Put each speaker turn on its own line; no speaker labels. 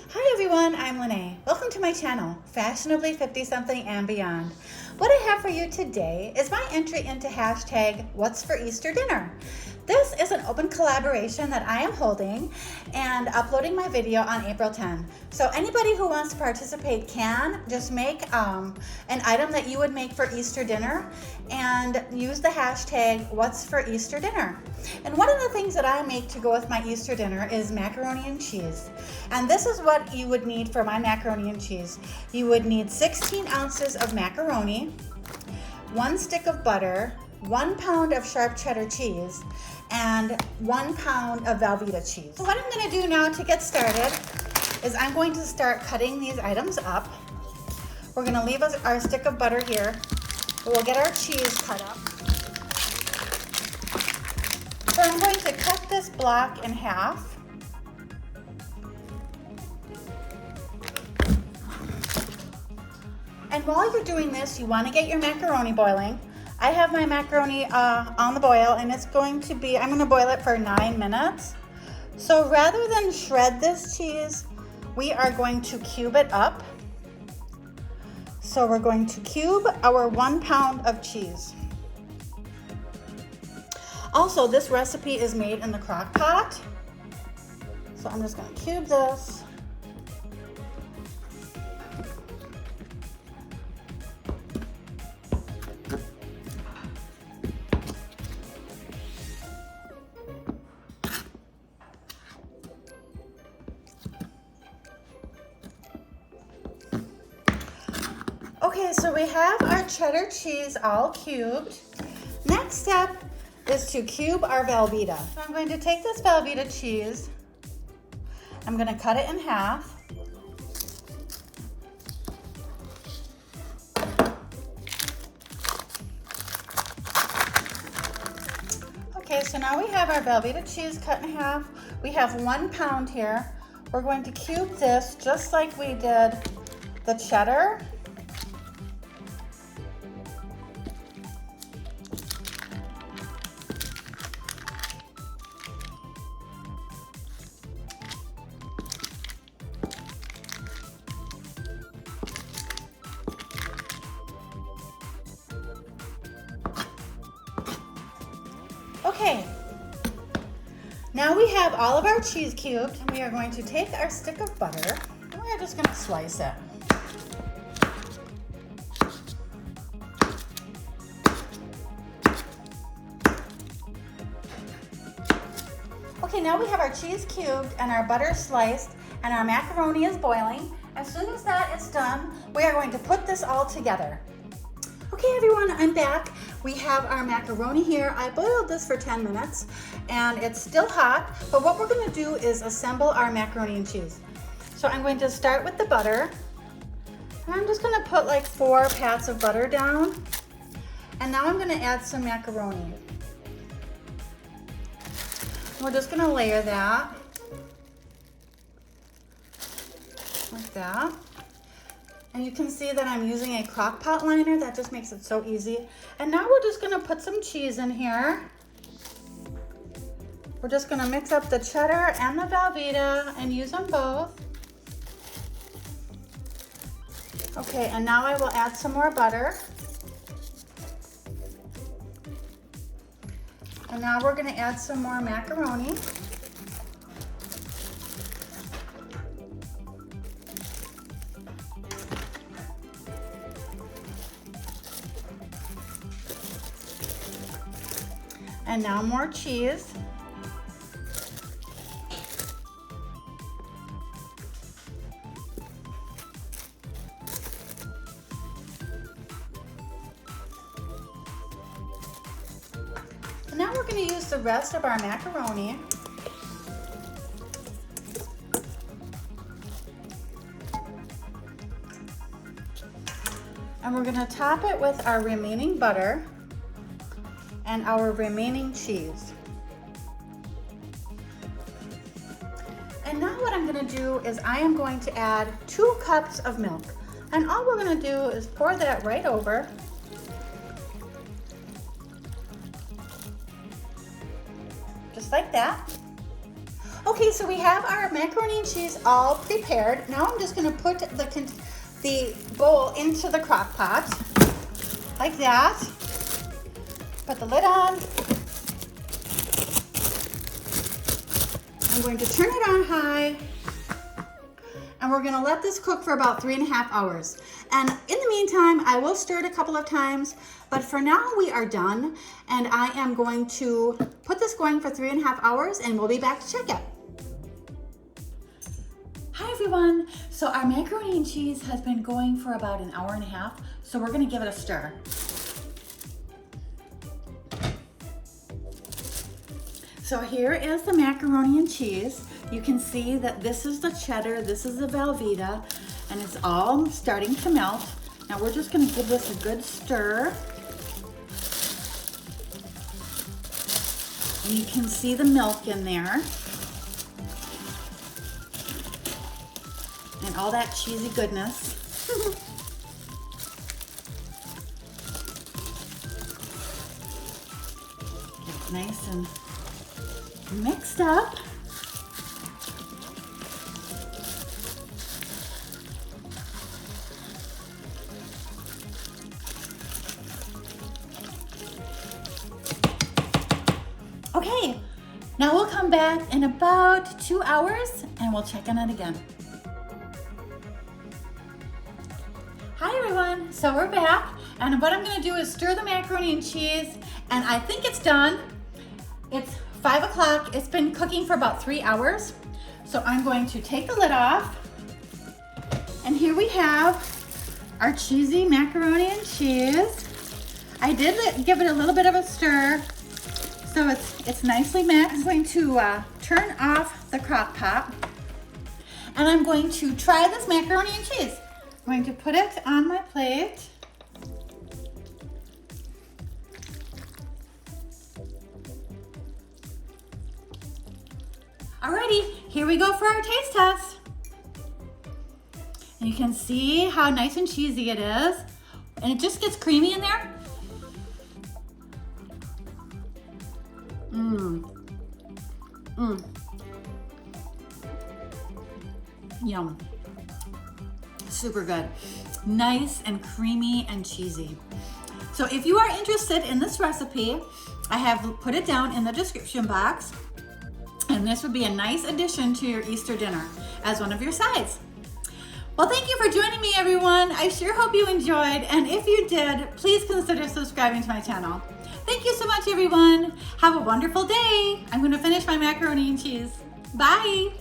Hi everyone, I'm Lene. Welcome to my channel, Fashionably 50-something and Beyond. What I have for you today is my entry into hashtag What's for Easter Dinner. This is an open collaboration that I am holding and uploading my video on April 10. So anybody who wants to participate can just make an item that you would make for Easter dinner and use the hashtag What's for Easter Dinner. And one of the things that I make to go with my Easter dinner is macaroni and cheese. And this is what you would need for my macaroni and cheese. You would need 16 ounces of macaroni, 1 stick of butter, 1 pound of sharp cheddar cheese, and 1 pound of Velveeta cheese. So what I'm gonna do now to get started is I'm going to start cutting these items up. We're gonna leave our stick of butter here. We'll get our cheese cut up. So I'm going to cut this block in half. And while you're doing this, you wanna get your macaroni boiling. I have my macaroni on the boil, and it's going to be, I'm gonna boil it for 9 minutes. So rather than shred this cheese, we are going to cube it up. So we're going to cube our 1 pound of cheese. Also, this recipe is made in the Crockpot. So I'm just gonna cube this. Okay, so we have our cheddar cheese all cubed. Next step is to cube our Velveeta. So I'm going to take this Velveeta cheese, I'm going to cut it in half. Okay, so now we have our Velveeta cheese cut in half. We have 1 pound here. We're going to cube this just like we did the cheddar. Okay, now we have all of our cheese cubed. We are going to take our stick of butter and we're just going to slice it. Okay, now we have our cheese cubed and our butter sliced and our macaroni is boiling. As soon as that is done, we are going to put this all together. Okay everyone, I'm back. We have our macaroni here. I boiled this for 10 minutes and it's still hot, but what we're gonna do is assemble our macaroni and cheese. So I'm going to start with the butter. And I'm just gonna put like 4 pats of butter down. And now I'm gonna add some macaroni. We're just gonna layer that, like that. And you can see that I'm using a Crockpot liner. That just makes it so easy. And now we're just gonna put some cheese in here. We're just gonna mix up the cheddar and the Velveeta and use them both. Okay, and now I will add some more butter. And now we're gonna add some more macaroni. And now more cheese. And now we're going to use the rest of our macaroni. And we're going to top it with our remaining butter and our remaining cheese. And now what I'm going to do is I am going to add 2 cups of milk. And all we're going to do is pour that right over. just like that. Okay, so we have our macaroni and cheese all prepared. Now I'm just gonna put the bowl into the crock pot, like that. Put the lid on. I'm going to turn it on high, and we're gonna let this cook for about 3.5 hours. And in the meantime, I will stir it a couple of times, but for now we are done, and I am going to put this going for 3.5 hours, and we'll be back to check it. Hi everyone, so our macaroni and cheese has been going for about 1.5 hours, so we're gonna give it a stir. So here is the macaroni and cheese. You can see that this is the cheddar, this is the Velveeta, and it's all starting to melt. Now we're just gonna give this a good stir. And you can see the milk in there. And all that cheesy goodness. Get nice and mixed up. Okay, now we'll come back in about 2 hours and we'll check on it again. Hi everyone, so we're back, and what I'm gonna do is stir the macaroni and cheese, and I think it's done. It's 5 o'clock, it's been cooking for about 3 hours. So I'm going to take the lid off, and here we have our cheesy macaroni and cheese. I did give it a little bit of a stir, so it's nicely mixed. I'm going to turn off the crock pot, and I'm going to try this macaroni and cheese. I'm going to put it on my plate. Alrighty, here we go for our taste test. And you can see how nice and cheesy it is. And it just gets creamy in there. Yum. Super good. Nice and creamy and cheesy. So if you are interested in this recipe, I have put it down in the description box. And this would be a nice addition to your Easter dinner as one of your sides. Well, thank you for joining me, everyone. I sure hope you enjoyed. And if you did, please consider subscribing to my channel. Thank you so much, everyone. Have a wonderful day. I'm going to finish my macaroni and cheese. Bye.